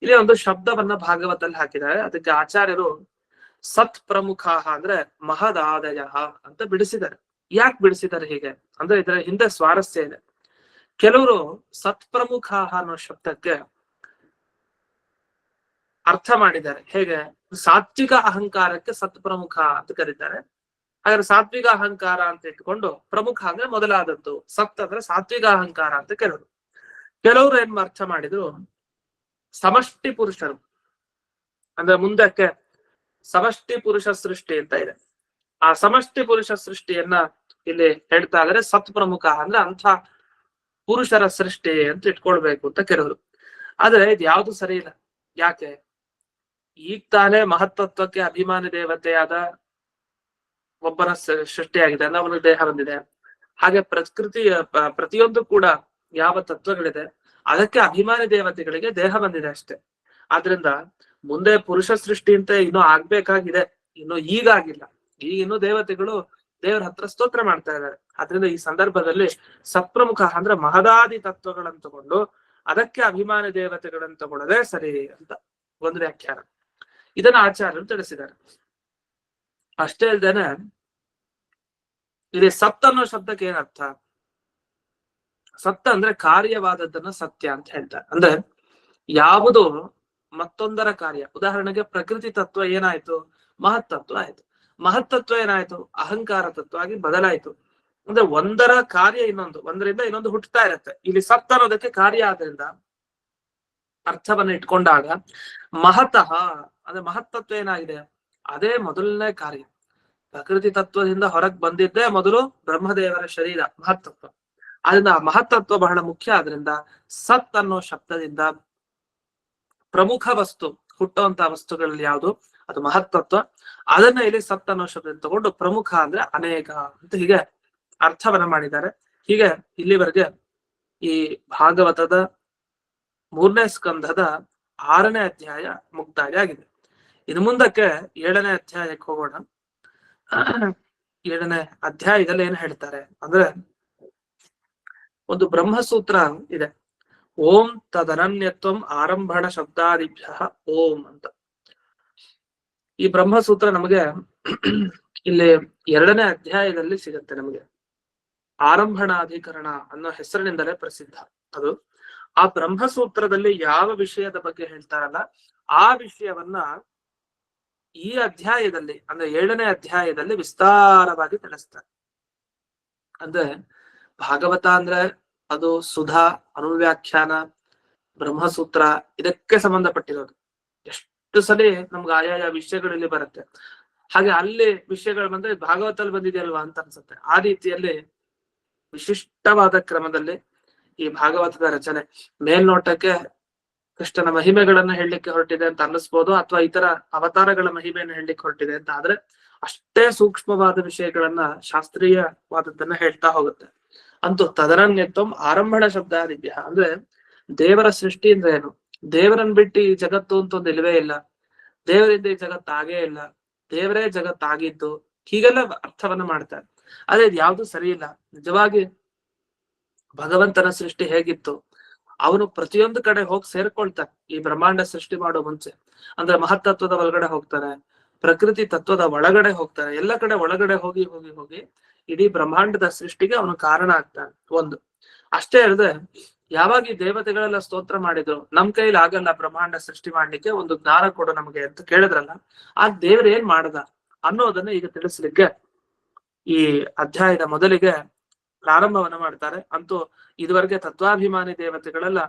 ಇಲ್ಲಿ ಒಂದು ಶಬ್ದವನ್ನ ಭಾಗವತಲ್ಲಿ ಹಾಕಿದ್ದಾರೆ. ಅದಕ್ಕೆ ಆಚಾರ್ಯರು ಸತ್ ಪ್ರಮುಖ ಅಂದ್ರೆ ಮಹದಾದಯ ಅಂತ ಬಿಡಿಸಿದ್ದಾರೆ. ಯಾಕೆ ಬಿಡಿಸಿದ್ದಾರೆ ಹೀಗೆ ಅಂದ್ರೆ ಇದರ ಹಿಂದೆ ಸ್ವಾರಸ್ಯ ಇದೆ. ಕೆಲವರು ಸತ್ ಪ್ರಮುಖ ಅನ್ನೋ ಶಬ್ದಕ್ಕೆ ಅರ್ಥ ಮಾಡಿದ್ದಾರೆ. ಹೇಗೆ, ಸಾತ್ವಿಕ ಅಹಂಕಾರಕ್ಕೆ ಸತ್ ಪ್ರಮುಖ ಅಂತ ಕರೀತಾರೆ. ಹಾಗಾದ್ರೆ ಸಾತ್ವಿಕ ಅಹಂಕಾರ ಅಂತ ಇಟ್ಕೊಂಡು ಪ್ರಮುಖ ಅಂದ್ರೆ ಮೊದಲಾದದ್ದು, ಸತ್ ಅಂದ್ರೆ ಸಾತ್ವಿಕ ಅಹಂಕಾರ ಅಂತ ಕೆಲವರು ಏನ್ ಅರ್ಥ ಮಾಡಿದ್ರು, ಸಮಷ್ಟಿ ಪುರುಷರು ಅಂದ್ರೆ ಮುಂದಕ್ಕೆ ಸಮಷ್ಟಿ ಪುರುಷ ಸೃಷ್ಟಿ ಅಂತ ಇದೆ. ಆ ಸಮಷ್ಟಿ ಪುರುಷ ಸೃಷ್ಟಿಯನ್ನ ಇಲ್ಲಿ ಹೇಳ್ತಾ ಇದ್ರೆ ಸತ್ ಪ್ರಮುಖ ಅಂದ್ರೆ ಅಂಥ ಪುರುಷರ ಸೃಷ್ಟಿ ಅಂತ ಇಟ್ಕೊಳ್ಬೇಕು ಅಂತ ಕೆಲವರು. ಆದ್ರೆ ಇದು ಯಾವ್ದು ಸರಿ ಇಲ್ಲ. ಯಾಕೆ, ಈಗ ತಾನೇ ಮಹತ್ತತ್ವಕ್ಕೆ ಅಭಿಮಾನಿ ದೇವತೆಯಾದ ಒಬ್ಬನ ಸೃಷ್ಟಿಯಾಗಿದೆ ಅಂದ್ರೆ ಅವನಿಗೆ ದೇಹ ಬಂದಿದೆ. ಹಾಗೆ ಪ್ರತಿಯೊಂದು ಕೂಡ ಯಾವ ತತ್ವಗಳಿದೆ ಅದಕ್ಕೆ ಅಭಿಮಾನಿ ದೇವತೆಗಳಿಗೆ ದೇಹ ಬಂದಿದೆ ಅಷ್ಟೇ. ಆದ್ರಿಂದ ಮುಂದೆ ಪುರುಷ ಸೃಷ್ಟಿ ಅಂತ ಇನ್ನೂ ಆಗ್ಬೇಕಾಗಿದೆ, ಇನ್ನು ಈಗಾಗಿಲ್ಲ. ಈಗ ಇನ್ನು ದೇವತೆಗಳು ದೇವರ ಹತ್ರ ಸ್ತೋತ್ರ ಮಾಡ್ತಾ ಇದ್ದಾರೆ. ಆದ್ರಿಂದ ಈ ಸಂದರ್ಭದಲ್ಲಿ ಸತ್ಪ್ರಮುಖ ಅಂದ್ರೆ ಮಹದಾದಿ ತತ್ವಗಳನ್ನು ತಗೊಂಡು ಅದಕ್ಕೆ ಅಭಿಮಾನಿ ದೇವತೆಗಳನ್ನು ತಗೊಳ್ಳೋದೇ ಸರಿ ಅಂತ ಒಂದು ವ್ಯಾಖ್ಯಾನ. ಇದನ್ನ ಆಚಾರ್ಯರು ತಿಳಿಸಿದ್ದಾರೆ. ಅಷ್ಟೇ ಅಲ್ದೇನೆ ಇಲ್ಲಿ ಸತ್ ಅನ್ನೋ ಶಬ್ದಕ್ಕೆ ಏನರ್ಥ, ಸತ್ತ ಅಂದ್ರೆ ಕಾರ್ಯವಾದದ್ದನ್ನ ಸತ್ಯ ಅಂತ ಹೇಳ್ತಾರೆ. ಅಂದ್ರೆ ಯಾವುದು ಮತ್ತೊಂದರ ಕಾರ್ಯ. ಉದಾಹರಣೆಗೆ ಪ್ರಕೃತಿ ತತ್ವ ಏನಾಯ್ತು, ಮಹತ್ತತ್ವ ಆಯ್ತು. ಮಹತ್ತತ್ವ ಏನಾಯ್ತು, ಅಹಂಕಾರ ತತ್ವ ಆಗಿ ಬದಲಾಯ್ತು. ಅಂದ್ರೆ ಒಂದರ ಕಾರ್ಯ ಇನ್ನೊಂದು, ಒಂದರಿಂದ ಇನ್ನೊಂದು ಹುಟ್ಟುತ್ತಾ ಇರುತ್ತೆ. ಇಲ್ಲಿ ಸತ್ತ ಅನ್ನೋದಕ್ಕೆ ಕಾರ್ಯ ಆದ್ರಿಂದ ಅರ್ಥವನ್ನ ಇಟ್ಕೊಂಡಾಗ ಮಹತಃ ಅಂದ್ರೆ ಮಹತ್ತತ್ವ ಏನಾಗಿದೆ, ಅದೇ ಮೊದಲನೇ ಕಾರ್ಯ. ಪ್ರಕೃತಿ ತತ್ವದಿಂದ ಹೊರಗೆ ಬಂದಿದ್ದೇ ಮೊದಲು ಬ್ರಹ್ಮದೇವರ ಶರೀರ ಮಹತ್ತತ್ವ. ಆದ್ರಿಂದ ಮಹತ್ತತ್ವ ಬಹಳ ಮುಖ್ಯ. ಆದ್ರಿಂದ ಸತ್ ಅನ್ನೋ ಶಬ್ದದಿಂದ ಪ್ರಮುಖ ವಸ್ತು, ಹುಟ್ಟುವಂತ ವಸ್ತುಗಳಲ್ಲಿ ಯಾವುದು ಅದು ಮಹತ್ತತ್ವ. ಅದನ್ನ ಇಲ್ಲಿ ಸತ್ ಅನ್ನೋ ಶಬ್ದದಿಂದ ತಗೊಂಡು ಪ್ರಮುಖ ಅಂದ್ರೆ ಅನೇಕ ಅಂತ ಹೀಗೆ ಅರ್ಥವನ್ನ ಮಾಡಿದ್ದಾರೆ. ಹೀಗೆ ಇಲ್ಲಿವರೆಗೆ ಈ ಭಾಗವತದ 3ನೇ ಸ್ಕಂಧದ 6ನೇ ಅಧ್ಯಾಯ ಮುಕ್ತಾಯ ಆಗಿದೆ. ಇನ್ನು ಮುಂದಕ್ಕೆ 7ನೇ ಅಧ್ಯಾಯಕ್ಕೆ ಹೋಗೋಣ. 7ನೇ ಅಧ್ಯಾಯದಲ್ಲಿ ಏನ್ ಹೇಳ್ತಾರೆ ಅಂದ್ರೆ ಒಂದು ಬ್ರಹ್ಮಸೂತ್ರ ಇದೆ. ಓಂ ತದನನ್ಯತ್ವಂ ಆರಂಭಣ ಶಬ್ದಾದಿಭ್ಯ ಓಂ ಅಂತ. ಈ ಬ್ರಹ್ಮಸೂತ್ರ ನಮಗೆ ಇಲ್ಲಿ 2ನೇ ಅಧ್ಯಾಯದಲ್ಲಿ ಸಿಗುತ್ತೆ. ನಮಗೆ ಆರಂಭಣಾಧಿಕರಣ ಅನ್ನೋ ಹೆಸರಿನಿಂದಲೇ ಪ್ರಸಿದ್ಧ ಅದು. ಆ ಬ್ರಹ್ಮಸೂತ್ರದಲ್ಲಿ ಯಾವ ವಿಷಯದ ಬಗ್ಗೆ ಹೇಳ್ತಾರಲ್ಲ ಆ ವಿಷಯವನ್ನ ಈ ಅಧ್ಯಾಯದಲ್ಲಿ ಅಂದ್ರೆ 7ನೇ ಅಧ್ಯಾಯದಲ್ಲಿ ವಿಸ್ತಾರವಾಗಿ ತಿಳಿಸ್ತಾರೆ. ಅಂದ್ರೆ ಭಾಗವತ ಅಂದ್ರೆ ಅದು ಸುಧಾ, ಅನುವ್ಯಾಖ್ಯಾನ, ಬ್ರಹ್ಮಸೂತ್ರ ಇದಕ್ಕೆ ಸಂಬಂಧಪಟ್ಟಿರೋದು. ಎಷ್ಟು ಸಲ ನಮ್ಗೆ ಆಯಾಯ ವಿಷಯಗಳಲ್ಲಿ ಬರುತ್ತೆ. ಹಾಗೆ ಅಲ್ಲಿ ವಿಷಯಗಳು ಬಂದ್ರೆ ಭಾಗವತಲ್ಲಿ ಬಂದಿದೆಯಲ್ವಾ ಅಂತ ಅನ್ಸುತ್ತೆ. ಆ ರೀತಿಯಲ್ಲಿ ವಿಶಿಷ್ಟವಾದ ಕ್ರಮದಲ್ಲಿ ಈ ಭಾಗವತದ ರಚನೆ. ಮೇಲ್ನೋಟಕ್ಕೆ ಕೃಷ್ಣನ ಮಹಿಮೆಗಳನ್ನ ಹೇಳಲಿಕ್ಕೆ ಹೊರಟಿದೆ ಅಂತ ಅನ್ನಿಸ್ಬೋದು, ಅಥವಾ ಇತರ ಅವತಾರಗಳ ಮಹಿಮೆಯನ್ನು ಹೇಳಲಿಕ್ಕೆ ಹೊರಟಿದೆ ಅಂತ. ಆದ್ರೆ ಅಷ್ಟೇ ಸೂಕ್ಷ್ಮವಾದ ವಿಷಯಗಳನ್ನ, ಶಾಸ್ತ್ರೀಯವಾದದ್ದನ್ನ ಹೇಳ್ತಾ ಹೋಗುತ್ತೆ. ಅಂತೂ ತದನನ್ಯತ್ವಂ ಆರಂಭಣ ಶಬ್ದಾದಿಭ್ಯ ಅಂದ್ರೆ ದೇವರ ಸೃಷ್ಟಿ ಅಂದ್ರೆ ಏನು, ದೇವರನ್ನ ಬಿಟ್ಟು ಈ ಜಗತ್ತು ಅಂತ ಒಂದು ಇಲ್ವೇ ಇಲ್ಲ, ದೇವರಿಂದ ಈ ಜಗತ್ತು ಆಗೇ ಇಲ್ಲ, ದೇವರೇ ಜಗತ್ತಾಗಿದ್ದು, ಹೀಗೆಲ್ಲ ಅರ್ಥವನ್ನ ಮಾಡ್ತಾರೆ. ಅದೇ ಇದು ಯಾವ್ದು ಸರಿ ಇಲ್ಲ. ನಿಜವಾಗಿ ಭಗವಂತನ ಸೃಷ್ಟಿ ಹೇಗಿತ್ತು, ಅವನು ಪ್ರತಿಯೊಂದು ಕಡೆ ಹೋಗಿ ಸೇರ್ಕೊಳ್ತಾನೆ. ಈ ಬ್ರಹ್ಮಾಂಡ ಸೃಷ್ಟಿ ಮಾಡೋ ಮುಂಚೆ ಅಂದ್ರೆ ಮಹತ್ತತ್ವದ ಒಳಗಡೆ ಹೋಗ್ತಾನೆ, ಪ್ರಕೃತಿ ತತ್ವದ ಒಳಗಡೆ ಹೋಗ್ತಾನೆ. ಎಲ್ಲ ಕಡೆ ಒಳಗಡೆ ಹೋಗಿ ಹೋಗಿ ಹೋಗಿ ಇಡೀ ಬ್ರಹ್ಮಾಂಡದ ಸೃಷ್ಟಿಗೆ ಅವನು ಕಾರಣ ಆಗ್ತಾನೆ. ಒಂದು ಅಷ್ಟೇ ಅಲ್ಲದೆ ಯಾವಾಗ ಈ ದೇವತೆಗಳೆಲ್ಲ ಸ್ತೋತ್ರ ಮಾಡಿದ್ರು ನಮ್ ಕೈಲಿ ಆಗಲ್ಲ ಬ್ರಹ್ಮಾಂಡ ಸೃಷ್ಟಿ ಮಾಡ್ಲಿಕ್ಕೆ, ಒಂದು ಜ್ಞಾನ ಕೊಡು ನಮಗೆ ಅಂತ ಕೇಳಿದ್ರಲ್ಲ, ಆ ದೇವ್ರ ಏನ್ ಮಾಡದ ಅನ್ನೋದನ್ನ ಈಗ ತಿಳಿಸ್ಲಿಕ್ಕೆ ಈ ಅಧ್ಯಾಯದ ಮೊದಲಿಗೆ ಪ್ರಾರಂಭವನ್ನ ಮಾಡ್ತಾರೆ. ಅಂತೂ ಇದುವರೆಗೆ ತತ್ವಾಭಿಮಾನಿ ದೇವತೆಗಳೆಲ್ಲ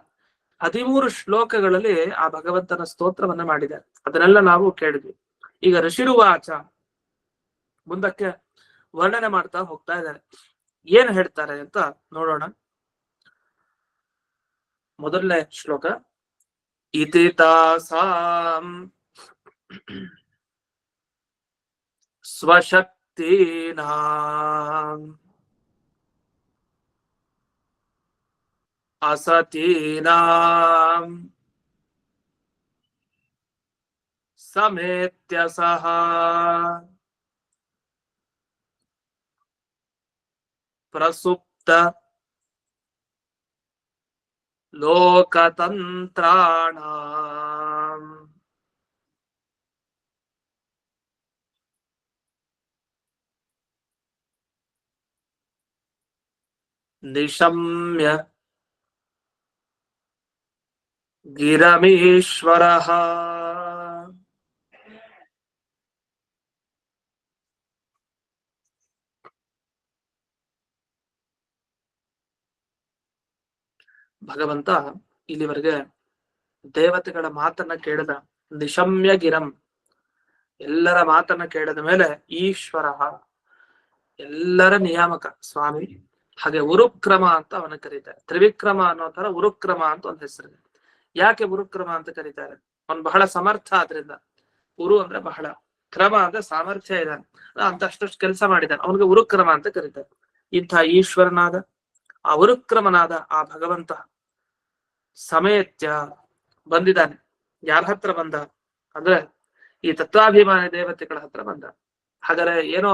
13 ಶ್ಲೋಕಗಳಲ್ಲಿ ಆ ಭಗವಂತನ ಸ್ತೋತ್ರವನ್ನ ಮಾಡಿದ್ದಾರೆ. ಅದನ್ನೆಲ್ಲ ನಾವು ಕೇಳಿದ್ವಿ. ಈಗ ಋಷಿರುವಾಚ ಮುಂದಕ್ಕೆ ವರ್ಣನೆ ಮಾಡ್ತಾ ಹೋಗ್ತಾ ಇದ್ದಾರೆ. ಏನ್ ಹೇಳ್ತಾರೆ ಅಂತ ನೋಡೋಣ. ಮೊದಲನೇ ಶ್ಲೋಕ, ಇತಿ ತಾಸಾಂ ಸ್ವಶಕ್ತೀನಾಂ ಅಸತೀನಾಂ ಸಮೇತ್ಯ ಸಹ ಪ್ರಸುಪ್ತ ಲೋಕತಂತ್ರಾಣಾಂ ನಿಶಮ್ಯ ಗಿರಮೀಶ್ವರಃ ಭಗವಂತ ಇಲ್ಲಿವರೆಗೆ ದೇವತೆಗಳ ಮಾತನ್ನ ಕೇಳಿದ. ನಿಶಮ್ಯ ಗಿರಂ, ಎಲ್ಲರ ಮಾತನ್ನ ಕೇಳಿದ ಮೇಲೆ ಈಶ್ವರ, ಎಲ್ಲರ ನಿಯಾಮಕ ಸ್ವಾಮಿ. ಹಾಗೆ ಉರುಕ್ರಮ ಅಂತ ಅವನ ಕರೀತಾರೆ. ತ್ರಿವಿಕ್ರಮ ಅನ್ನೋ ತರ ಉರುಕ್ರಮ ಅಂತ ಒಂದು ಹೆಸರು. ಯಾಕೆ ಉರುಕ್ರಮ ಅಂತ ಕರೀತಾರೆ? ಅವನು ಬಹಳ ಸಮರ್ಥ. ಆದ್ರಿಂದ ಉರು ಅಂದ್ರೆ ಬಹಳ, ಕ್ರಮ ಅಂದ್ರೆ ಸಾಮರ್ಥ್ಯ ಇದ್ದಾನೆ, ಅಂತ ಅಷ್ಟಷ್ಟು ಕೆಲಸ ಮಾಡಿದ್ದಾನೆ, ಅವನಿಗೆ ಉರುಕ್ರಮ ಅಂತ ಕರೀತಾರೆ. ಇಂಥ ಈಶ್ವರನಾದ ಆ ಉರುಕ್ರಮನಾದ ಆ ಭಗವಂತ ಸಮೇತ್ಯ ಬಂದಿದ್ದಾನೆ. ಯಾರ ಹತ್ರ ಬಂದ ಅಂದ್ರೆ ಈ ತತ್ವಾಭಿಮಾನಿ ದೇವತೆಗಳ ಹತ್ರ ಬಂದ. ಹಾಗಾದ್ರೆ ಏನೋ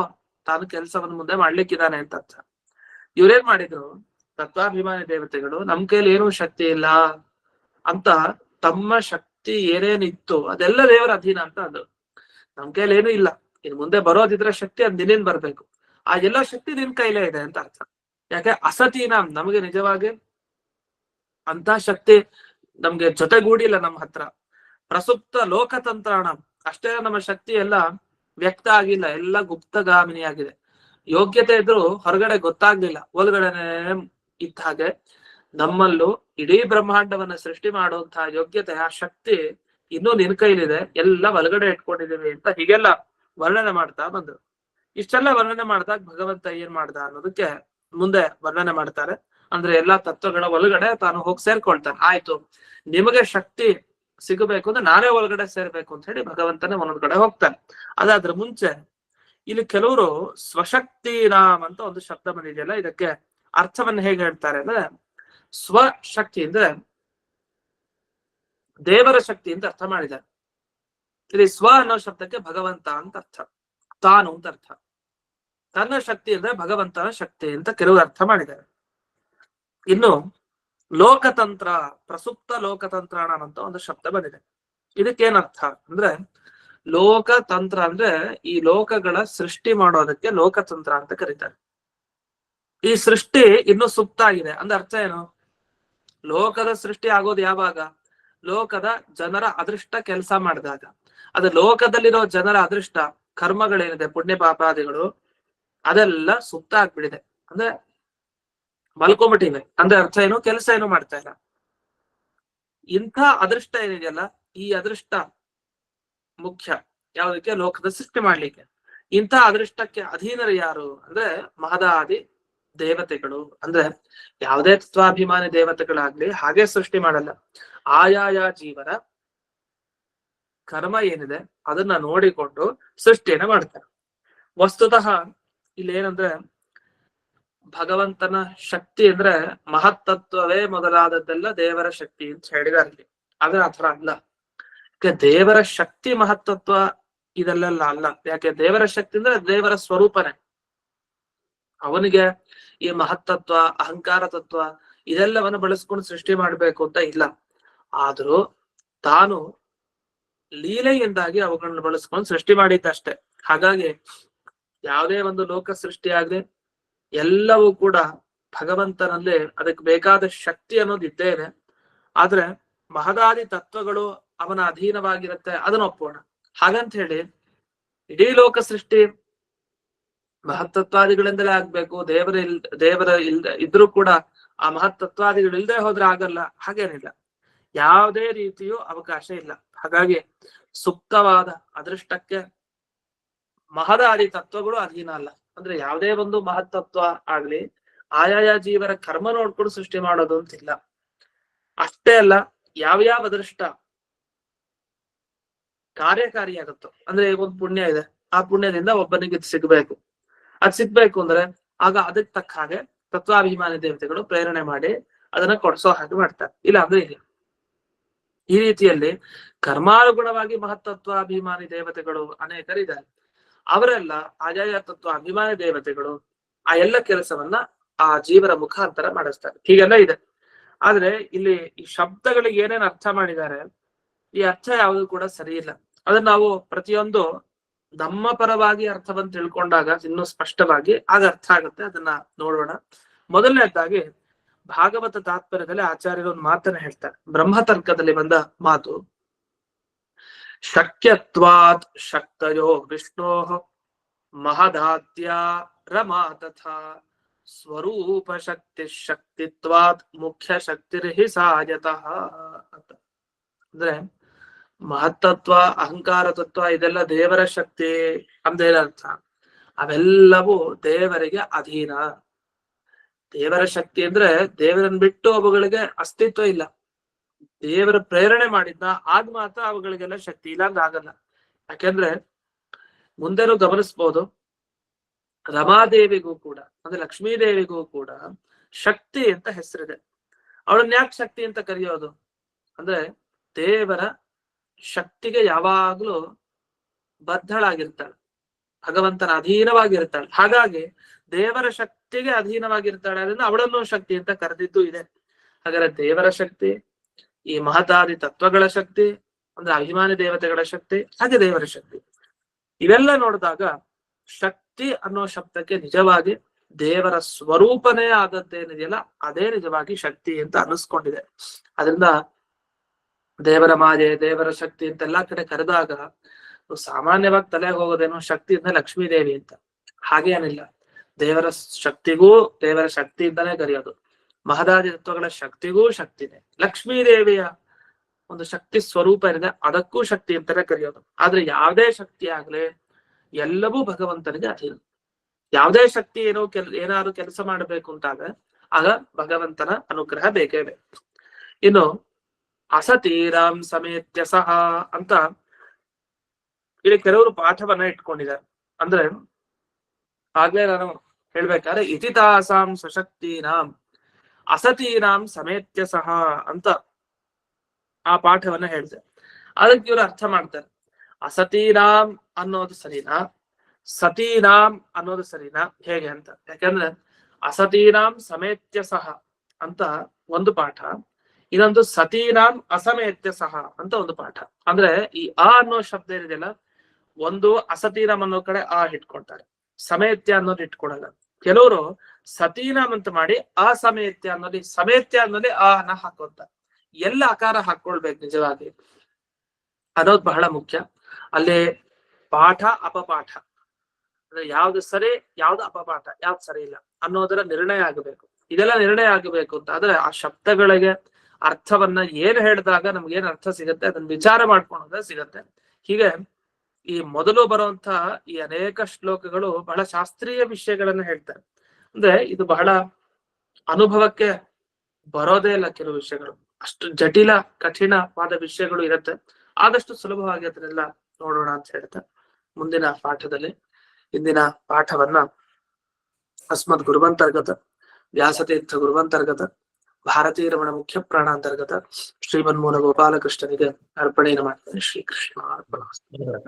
ತಾನು ಕೆಲಸವನ್ನು ಮುಂದೆ ಮಾಡ್ಲಿಕ್ಕಿದ್ದಾನೆ ಅಂತ ಅರ್ಥ. ಇವ್ರೇನ್ ಮಾಡಿದ್ರು, ತತ್ವಾಭಿಮಾನಿ ದೇವತೆಗಳು ನಮ್ ಕೈಲಿ ಏನೂ ಶಕ್ತಿ ಇಲ್ಲ ಅಂತ ತಮ್ಮ ಶಕ್ತಿ ಏನೇನಿತ್ತು ಅದೆಲ್ಲ ದೇವರ ಅಧೀನ ಅಂತ ಅಂದ್ರು. ನಮ್ ಕೈಲಿ ಏನೂ ಇಲ್ಲ, ಇನ್ ಮುಂದೆ ಬರೋದಿದ್ರೆ ಶಕ್ತಿ ಅದ್ ನಿನ್ನೇನ್ ಬರ್ಬೇಕು, ಆ ಎಲ್ಲ ಶಕ್ತಿ ನಿನ್ ಕೈಲೇ ಇದೆ ಅಂತ ಅರ್ಥ. ಯಾಕೆ ಅಸತೀನ, ನಮಗೆ ನಿಜವಾಗಿ ಅಂತ ಶಕ್ತಿ ನಮ್ಗೆ ಜೊತೆಗೂಡಿಲ್ಲ ನಮ್ಮ ಹತ್ರ. ಪ್ರಸುಪ್ತ ಲೋಕತಂತ್ರಣ, ಅಷ್ಟೇ ನಮ್ಮ ಶಕ್ತಿ ಎಲ್ಲ ವ್ಯಕ್ತ ಆಗಿಲ್ಲ, ಎಲ್ಲ ಗುಪ್ತಗಾಮಿನಿಯಾಗಿದೆ. ಯೋಗ್ಯತೆ ಇದ್ರು ಹೊರಗಡೆ ಗೊತ್ತಾಗ್ಲಿಲ್ಲ, ಒಳಗಡೆನೆ ಇದ್ದ ಹಾಗೆ ನಮ್ಮಲ್ಲೂ ಇಡೀ ಬ್ರಹ್ಮಾಂಡವನ್ನ ಸೃಷ್ಟಿ ಮಾಡುವಂತಹ ಯೋಗ್ಯತೆ, ಆ ಶಕ್ತಿ ಇನ್ನೂ ನಿನ್ ಕೈಲಿದೆ, ಎಲ್ಲ ಒಳಗಡೆ ಇಟ್ಕೊಂಡಿದೀವಿ ಅಂತ ಹೀಗೆಲ್ಲ ವರ್ಣನೆ ಮಾಡ್ತಾ ಬಂದ್ರು. ಇಷ್ಟೆಲ್ಲ ವರ್ಣನೆ ಮಾಡಿದಾಗ ಭಗವಂತ ಏನ್ ಮಾಡ್ದ ಅನ್ನೋದಕ್ಕೆ ಮುಂದೆ ವರ್ಣನೆ ಮಾಡ್ತಾರೆ. ಅಂದ್ರೆ ಎಲ್ಲಾ ತತ್ವಗಳ ಒಳಗಡೆ ತಾನು ಹೋಗಿ ಸೇರ್ಕೊಳ್ತಾನೆ. ಆಯ್ತು, ನಿಮಗೆ ಶಕ್ತಿ ಸಿಗಬೇಕು ಅಂದ್ರೆ ನಾನೇ ಒಳಗಡೆ ಸೇರ್ಬೇಕು ಅಂತ ಹೇಳಿ ಭಗವಂತನೇ ಒಂದೊಂದ್ ಕಡೆ ಹೋಗ್ತಾನೆ. ಅದಾದ್ರ ಮುಂಚೆ ಇಲ್ಲಿ ಕೆಲವರು ಸ್ವಶಕ್ತಿ ನಾಮ್ ಅಂತ ಒಂದು ಶಬ್ದ ಬಂದಿದೆಯಲ್ಲ, ಇದಕ್ಕೆ ಅರ್ಥವನ್ನ ಹೇಗೆ ಹೇಳ್ತಾರೆ ಅಂದ್ರೆ, ಸ್ವಶಕ್ತಿ ಅಂದ್ರೆ ದೇವರ ಶಕ್ತಿ ಅಂತ ಅರ್ಥ ಮಾಡಿದ್ದಾರೆ. ಇಲ್ಲಿ ಸ್ವ ಅನ್ನೋ ಶಬ್ದಕ್ಕೆ ಭಗವಂತ ಅಂತ ಅರ್ಥ, ತಾನು ಅಂತ ಅರ್ಥ. ತನ್ನ ಶಕ್ತಿ ಅಂದ್ರೆ ಭಗವಂತನ ಶಕ್ತಿ ಅಂತ ಕೆಲವರು ಅರ್ಥ ಮಾಡಿದ್ದಾರೆ. ಇನ್ನು ಲೋಕತಂತ್ರ, ಪ್ರಸುಪ್ತ ಲೋಕತಂತ್ರಣ ಅಂತ ಒಂದು ಶಬ್ದ ಬಂದಿದೆ. ಇದಕ್ಕೇನರ್ಥ ಅಂದ್ರೆ, ಲೋಕತಂತ್ರ ಅಂದ್ರೆ ಈ ಲೋಕಗಳ ಸೃಷ್ಟಿ ಮಾಡೋದಕ್ಕೆ ಲೋಕತಂತ್ರ ಅಂತ ಕರೀತಾರೆ. ಈ ಸೃಷ್ಟಿ ಇನ್ನು ಸುಪ್ತ ಆಗಿದೆ ಅಂದ್ರೆ ಅರ್ಥ ಏನು? ಲೋಕದ ಸೃಷ್ಟಿ ಆಗೋದು ಯಾವಾಗ? ಲೋಕದ ಜನರ ಅದೃಷ್ಟ ಕೆಲಸ ಮಾಡಿದಾಗ. ಅದು ಲೋಕದಲ್ಲಿರೋ ಜನರ ಅದೃಷ್ಟ ಕರ್ಮಗಳೇನಿದೆ, ಪುಣ್ಯ ಪಾಪಾದಿಗಳು, ಅದೆಲ್ಲ ಸುಪ್ತ ಆಗ್ಬಿಡಿದೆ, ಅಂದ್ರೆ ಮಲ್ಕೊಂಬಿಟ್ಟಿವೆ. ಅಂದ್ರೆ ಅರ್ಥ ಏನು? ಕೆಲಸ ಏನು ಮಾಡ್ತಾ ಇಲ್ಲ. ಇಂಥ ಅದೃಷ್ಟ ಏನಿದೆಯಲ್ಲ, ಈ ಅದೃಷ್ಟ ಮುಖ್ಯ ಯಾವುದಕ್ಕೆ? ಲೋಕದ ಸೃಷ್ಟಿ ಮಾಡ್ಲಿಕ್ಕೆ. ಇಂಥ ಅದೃಷ್ಟಕ್ಕೆ ಅಧೀನರು ಯಾರು ಅಂದ್ರೆ ಮಹದಾದಿ ದೇವತೆಗಳು. ಅಂದ್ರೆ ಯಾವುದೇ ತತ್ವಾಭಿಮಾನಿ ದೇವತೆಗಳಾಗ್ಲಿ ಹಾಗೆ ಸೃಷ್ಟಿ ಮಾಡಲ್ಲ, ಆಯಾಯ ಜೀವನ ಕರ್ಮ ಏನಿದೆ ಅದನ್ನ ನೋಡಿಕೊಂಡು ಸೃಷ್ಟಿಯನ್ನ ಮಾಡ್ತಾರೆ. ವಸ್ತುತಃ ಇಲ್ಲಿ ಏನಂದ್ರೆ, ಭಗವಂತನ ಶಕ್ತಿ ಅಂದ್ರೆ ಮಹತ್ತತ್ವವೇ ಮೊದಲಾದದ್ದೆಲ್ಲ ದೇವರ ಶಕ್ತಿ ಅಂತ ಹೇಳಿದಾರೆ. ಆದ್ರೆ ಆತರ ಅಲ್ಲ. ಯಾಕೆ ದೇವರ ಶಕ್ತಿ ಮಹತ್ತತ್ವ ಇದೆಲ್ಲ ಅಲ್ಲ. ಯಾಕೆ ದೇವರ ಶಕ್ತಿ ಅಂದ್ರೆ ದೇವರ ಸ್ವರೂಪನೇ. ಅವನಿಗೆ ಈ ಮಹತ್ತತ್ವ, ಅಹಂಕಾರ ತತ್ವ ಇದೆಲ್ಲವನ್ನು ಬಳಸ್ಕೊಂಡು ಸೃಷ್ಟಿ ಮಾಡ್ಬೇಕು ಅಂತ ಇಲ್ಲ. ಆದ್ರೂ ತಾನು ಲೀಲೆಯಿಂದಾಗಿ ಅವುಗಳನ್ನ ಬಳಸ್ಕೊಂಡು ಸೃಷ್ಟಿ ಮಾಡಿದ್ದಷ್ಟೇ. ಹಾಗಾಗಿ ಯಾವುದೇ ಒಂದು ಲೋಕ ಸೃಷ್ಟಿ ಆಗಲಿ, ಎಲ್ಲವೂ ಕೂಡ ಭಗವಂತನಲ್ಲಿ ಅದಕ್ಕೆ ಬೇಕಾದ ಶಕ್ತಿ ಅನ್ನೋದು ಇದ್ದೇ ಇದೆ. ಆದ್ರೆ ಮಹದಾದಿ ತತ್ವಗಳು ಅವನ ಅಧೀನವಾಗಿರುತ್ತೆ, ಅದನ್ನ ಒಪ್ಪೋಣ. ಹಾಗಂತ ಹೇಳಿ ಇಡೀ ಲೋಕ ಸೃಷ್ಟಿ ಮಹತ್ತತ್ವಾದಿಗಳಿಂದಲೇ ಆಗ್ಬೇಕು, ದೇವರ ಇದ್ರೂ ಕೂಡ ಆ ಮಹತ್ತತ್ವಾದಿಗಳು ಇಲ್ಲದೆ ಹೋದ್ರೆ ಆಗಲ್ಲ, ಹಾಗೇನಿಲ್ಲ. ಯಾವುದೇ ರೀತಿಯೂ ಅವಕಾಶ ಇಲ್ಲ. ಹಾಗಾಗಿ ಸೂಕ್ತವಾದ ಅದೃಷ್ಟಕ್ಕೆ ಮಹದಾದಿ ತತ್ವಗಳು ಅಧೀನ ಅಲ್ಲ. ಅಂದ್ರೆ ಯಾವುದೇ ಒಂದು ಮಹತ್ತತ್ವ ಆಗ್ಲಿ ಆಯಾಯ ಜೀವರ ಕರ್ಮ ನೋಡ್ಕೊಂಡು ಸೃಷ್ಟಿ ಮಾಡೋದು ಅಂತಿಲ್ಲ. ಅಷ್ಟೇ ಅಲ್ಲ, ಯಾವ ಅದೃಷ್ಟ ಕಾರ್ಯಕಾರಿಯಾಗುತ್ತೋ, ಅಂದ್ರೆ ಈಗ ಒಂದು ಪುಣ್ಯ ಇದೆ, ಆ ಪುಣ್ಯದಿಂದ ಒಬ್ಬನಿಗೆ ಸಿಗ್ಬೇಕು. ಅದ್ ಸಿಗ್ಬೇಕು ಅಂದ್ರೆ ಆಗ ಅದಕ್ಕೆ ತಕ್ಕ ಹಾಗೆ ತತ್ವಾಭಿಮಾನಿ ದೇವತೆಗಳು ಪ್ರೇರಣೆ ಮಾಡಿ ಅದನ್ನ ಕೊಡ್ಸೋ ಹಾಗೆ ಮಾಡ್ತಾರೆ, ಇಲ್ಲ ಅಂದ್ರೆ ಇಲ್ಲ. ಈ ರೀತಿಯಲ್ಲಿ ಕರ್ಮಾನುಗುಣವಾಗಿ ಮಹತ್ತತ್ವಾಭಿಮಾನಿ ದೇವತೆಗಳು ಅನೇಕರಿದ್ದಾರೆ. ಅವರೆಲ್ಲ ಆಯಾಯ ತತ್ವ ಅಭಿಮಾನಿ ದೇವತೆಗಳು ಆ ಎಲ್ಲ ಕೆಲಸವನ್ನ ಆ ಜೀವರ ಮುಖಾಂತರ ಮಾಡಿಸ್ತಾರೆ. ಹೀಗೆಲ್ಲ ಇದೆ. ಆದ್ರೆ ಇಲ್ಲಿ ಈ ಶಬ್ದಗಳಿಗೆ ಏನೇನು ಅರ್ಥ ಮಾಡಿದ್ದಾರೆ, ಈ ಅರ್ಥ ಯಾವುದು ಕೂಡ ಸರಿ ಇಲ್ಲ. ಅದನ್ನ ನಾವು ಪ್ರತಿಯೊಂದು ನಮ್ಮ ಪರವಾಗಿ ಅರ್ಥವನ್ನು ತಿಳ್ಕೊಂಡಾಗ ಇನ್ನೂ ಸ್ಪಷ್ಟವಾಗಿ ಆಗ ಅರ್ಥ ಆಗುತ್ತೆ. ಅದನ್ನ ನೋಡೋಣ. ಮೊದಲನೇದಾಗಿ ಭಾಗವತ ತಾತ್ಪರ್ಯದಲ್ಲಿ ಆಚಾರ್ಯರು ಒಂದು ಮಾತನ್ನ ಹೇಳ್ತಾರೆ. ಬ್ರಹ್ಮತರ್ಕದಲ್ಲಿ ಬಂದ ಮಾತು, ಶಕ್ಯತ್ವಾತ್ ಶಕ್ತಯೋ ವಿಷ್ಣೋ ಮಹದಾದ್ಯ ರಮಾ ತಥಾ ಸ್ವರೂಪ ಶಕ್ತಿ ಶಕ್ತಿತ್ವಾತ್ ಮುಖ್ಯ ಶಕ್ತಿರ್ಹಿ ಸಾಯತಃ ಅಂತ. ಅಂದ್ರೆ ಮಹತ್ತತ್ವ ಅಹಂಕಾರ ತತ್ವ ಇದೆಲ್ಲ ದೇವರ ಶಕ್ತಿ ಅಂದೇನರ್ಥ, ಅವೆಲ್ಲವೂ ದೇವರಿಗೆ ಅಧೀನ. ದೇವರ ಶಕ್ತಿ ಅಂದ್ರೆ ದೇವರನ್ನ ಬಿಟ್ಟು ಅವುಗಳಿಗೆ ಅಸ್ತಿತ್ವ ಇಲ್ಲ. ದೇವರ ಪ್ರೇರಣೆ ಮಾಡಿದ್ನ ಆಗ ಮಾತ್ರ ಅವುಗಳಿಗೆಲ್ಲ ಶಕ್ತಿ, ಇಲ್ಲ ಅಂದ್ರೆ ಆಗಲ್ಲ. ಯಾಕೆಂದ್ರೆ ಮುಂದೆನೂ ಗಮನಿಸ್ಬೋದು, ರಮಾದೇವಿಗೂ ಕೂಡ ಅಂದ್ರೆ ಲಕ್ಷ್ಮೀದೇವಿಗೂ ಕೂಡ ಶಕ್ತಿ ಅಂತ ಹೆಸರಿದೆ. ಅವಳನ್ನ ಯಾಕೆ ಶಕ್ತಿ ಅಂತ ಕರೆಯೋದು ಅಂದ್ರೆ ದೇವರ ಶಕ್ತಿಗೆ ಯಾವಾಗ್ಲೂ ಬದ್ಧಳಾಗಿರ್ತಾಳೆ, ಭಗವಂತನ ಅಧೀನವಾಗಿರ್ತಾಳೆ. ಹಾಗಾಗಿ ದೇವರ ಶಕ್ತಿಗೆ ಅಧೀನವಾಗಿರ್ತಾಳೆ, ಅದರಿಂದ ಅವಳನ್ನು ಶಕ್ತಿ ಅಂತ ಕರೆದಿದ್ದು ಇದೆ. ಹಾಗಾದ್ರೆ ದೇವರ ಶಕ್ತಿ, ಈ ಮಹತಾದಿ ತತ್ವಗಳ ಶಕ್ತಿ ಅಂದ್ರೆ ಅಭಿಮಾನಿ ದೇವತೆಗಳ ಶಕ್ತಿ, ಹಾಗೆ ದೇವರ ಶಕ್ತಿ, ಇವೆಲ್ಲ ನೋಡಿದಾಗ ಶಕ್ತಿ ಅನ್ನೋ ಶಬ್ದಕ್ಕೆ ನಿಜವಾಗಿ ದೇವರ ಸ್ವರೂಪನೇ ಆದದ್ದೇನಿದೆಯಲ್ಲ ಅದೇ ನಿಜವಾಗಿ ಶಕ್ತಿ ಅಂತ ಅನ್ನಿಸ್ಕೊಂಡಿದೆ. ಅದರಿಂದ ದೇವರ ಮಾಯೆ, ದೇವರ ಶಕ್ತಿ ಅಂತೆಲ್ಲಾ ಕಡೆ ಕರೆದಾಗ ಸಾಮಾನ್ಯವಾಗಿ ತಲೆಗೆ ಹೋಗೋದೇನೋ ಶಕ್ತಿ ಅಂದ್ರೆ ಲಕ್ಷ್ಮೀ ದೇವಿ ಅಂತ. ಹಾಗೇನಿಲ್ಲ. ದೇವರ ಶಕ್ತಿಗೂ ದೇವರ ಶಕ್ತಿಯಿಂದಲೇ ಕರೆಯೋದು. ಮಹದಾದಿ ತತ್ವಗಳ ಶಕ್ತಿಗೂ ಶಕ್ತಿನೇ. ಲಕ್ಷ್ಮೀ ದೇವಿಯ ಒಂದು ಶಕ್ತಿ ಸ್ವರೂಪ ಏನಿದೆ ಅದಕ್ಕೂ ಶಕ್ತಿ ಅಂತಾನೆ ಕರೆಯೋದು. ಆದ್ರೆ ಯಾವುದೇ ಶಕ್ತಿ ಆಗ್ಲಿ ಎಲ್ಲವೂ ಭಗವಂತನಿಗೆ ಅಧೀನ. ಯಾವುದೇ ಶಕ್ತಿ ಏನಾದ್ರು ಕೆಲಸ ಮಾಡಬೇಕು ಅಂತಾದ್ರೆ ಆಗ ಭಗವಂತನ ಅನುಗ್ರಹ ಬೇಕೇ ಬೇಕು. ಇನ್ನು ಅಸತೀರಾಮ್ ಸಮೇತ್ಯ ಸಹ ಅಂತ ಇಲ್ಲಿ ಕೆಲವರು ಪಾಠವನ್ನ ಇಟ್ಕೊಂಡಿದ್ದಾರೆ. ಅಂದ್ರೆ ಆಗ್ಲೇ ನಾನು ಹೇಳ್ಬೇಕಾದ್ರೆ ಇತಿತಾಸಾಂ ಸ್ವಶಕ್ತೀನಾಂ ಅಸತೀನಾಂ ಸಮೇತ್ಯ ಸಹ ಅಂತ ಆ ಪಾಠವನ್ನ ಹೇಳಿದೆ. ಅದಕ್ಕೆ ಇವರು ಅರ್ಥ ಮಾಡ್ತಾರೆ, ಅಸತೀನಾಂ ಅನ್ನೋದು ಸರಿನಾ, ಸತೀನಾಂ ಅನ್ನೋದು ಸರಿನಾ, ಹೇಗೆ ಅಂತ. ಯಾಕಂದ್ರೆ ಅಸತೀನಾಂ ಸಮೇತ್ಯ ಸಹ ಅಂತ ಒಂದು ಪಾಠ, ಇನ್ನೊಂದು ಸತೀನಾಂ ಅಸಮೇತ್ಯ ಸಹ ಅಂತ ಒಂದು ಪಾಠ. ಅಂದ್ರೆ ಈ ಆ ಅನ್ನೋ ಶಬ್ದ ಏನಿದೆಯಲ್ಲ, ಒಂದು ಅಸತೀನಾಂ ಅನ್ನೋ ಕಡೆ ಆ ಇಟ್ಕೊಳ್ತಾರೆ, ಸಮೇತ್ಯ ಅನ್ನೋದು ಇಟ್ಕೊಳಲ್ಲ. ಕೆಲವರು ಸತೀನಾಂ ಅಂತ ಮಾಡಿ ಅಸಮೇತ್ಯ ಅನ್ನೋದು, ಸಮೇತ್ಯ ಅನ್ನೋದೇ ಆ ಅನ್ನ ಹಾಕೋತಾರೆ. ಎಲ್ಲ ಆಕಾರ ಹಾಕೊಳ್ಬೇಕು ನಿಜವಾಗಿ ಅನ್ನೋದು ಬಹಳ ಮುಖ್ಯ. ಅಲ್ಲಿ ಪಾಠ ಅಪಪಾಠ ಅಂದ್ರೆ ಯಾವ್ದು ಸರಿ ಯಾವ್ದು ಅಪಪಾಠ ಯಾವ್ದು ಸರಿ ಇಲ್ಲ ಅನ್ನೋದರ ನಿರ್ಣಯ ಆಗಬೇಕು. ಇದೆಲ್ಲ ನಿರ್ಣಯ ಆಗಬೇಕು ಅಂತ ಆದ್ರೆ ಆ ಶಬ್ದಗಳಿಗೆ ಅರ್ಥವನ್ನ ಏನ್ ಹೇಳಿದಾಗ ನಮ್ಗೆ ಏನ್ ಅರ್ಥ ಸಿಗುತ್ತೆ ಅದನ್ನ ವಿಚಾರ ಮಾಡ್ಕೊಂಡ್ರೆ ಸಿಗತ್ತೆ. ಹೀಗೆ ಈ ಮೊದಲು ಬರುವಂತ ಈ ಅನೇಕ ಶ್ಲೋಕಗಳು ಬಹಳ ಶಾಸ್ತ್ರೀಯ ವಿಷಯಗಳನ್ನ ಹೇಳ್ತಾರೆ. ಅಂದ್ರೆ ಇದು ಬಹಳ ಅನುಭವಕ್ಕೆ ಬರೋದೇ ಇಲ್ಲ. ಕೆಲವು ವಿಷಯಗಳು ಅಷ್ಟು ಜಟಿಲ ಕಠಿಣವಾದ ವಿಷಯಗಳು ಇರುತ್ತೆ. ಆದಷ್ಟು ಸುಲಭವಾಗಿ ಅದನ್ನೆಲ್ಲ ನೋಡೋಣ ಅಂತ ಹೇಳ್ತಾ ಮುಂದಿನ ಪಾಠದಲ್ಲಿ ಇಂದಿನ ಪಾಠವನ್ನ ಅಸ್ಮದ್ ಗುರುವಂತರ್ಗತ ವ್ಯಾಸತೀರ್ಥ ಗುರುವಂತರ್ಗತ ಭಾರತೀಯ ರಮಣ ಮುಖ್ಯ ಪ್ರಾಣಾಂತರ್ಗತ ಶ್ರೀಮನ್ಮೂಲ ಗೋಪಾಲಕೃಷ್ಣನಿಗೆ ಅರ್ಪಣೆಯನ್ನು ಮಾಡ್ತೇನೆ. ಶ್ರೀಕೃಷ್ಣ ಅರ್ಪಣ.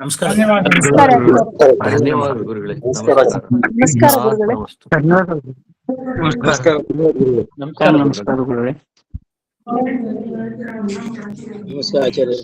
ನಮಸ್ಕಾರ. ಧನ್ಯವಾದ ಗುರುಗಳೇ. ನಮಸ್ಕಾರ ಆಚಾರ್ಯ.